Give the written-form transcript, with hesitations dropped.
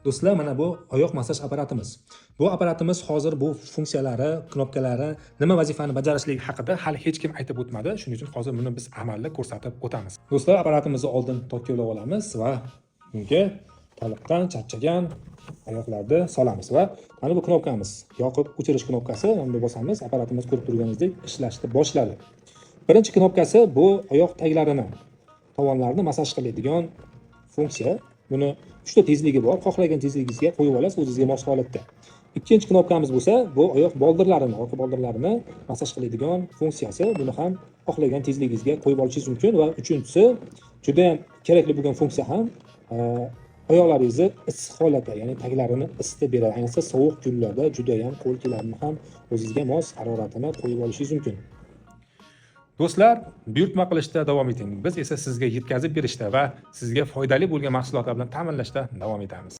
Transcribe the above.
Do'stlar, mana bu oyoq massaj apparatimiz. Bu apparatimiz hozir bu funksiyalari, knopkalari, nima vazifani bajarishligi haqida hali hech kim aytib o'tmadi. Shuning uchun hozir buni biz amalda ko'rsatib o'tamiz. Do'stlar, apparatimizni oldin tokkalab olamiz va bunga toliqqan, charchagan oyoqlarni solamiz va mana bu knopkamiz, yoqib o'chirish knopkasi. Unda bosamiz, apparatimiz ko'rib turganingizdek ishlashni boshladi. Birinchi knopkasi bu oyoq taglarini, tovonlarni massaj qiladigan funksiya. Buni 3 ta tezligi bor. Xohlagan tezligingizga qo'yib olasiz o'zingizga mos holatda. Ikkinchi knopkamiz bo'lsa, bu oyoq boldirlarini, orqa boldirlarini massaj qiladigan funksiyasi. Buni ham xohlagan tezligingizga qo'yib olishingiz mumkin va uchinchisi juda ham kerakli bo'lgan funksiya ham oyoqlaringizni issiq holatda, ya'ni taglarini isitib beradi. Ayniqsa sovuq kunlarda juda ham qo'l kelarini ham o'zingizga mos haroratini qo'yib olishingiz mumkin. Do'stlar, buyurtma qilishda davom eting. Biz esa sizga yetkazib berishda va sizga foydali bo'lgan mahsulotlar bilan ta'minlashda davom etamiz.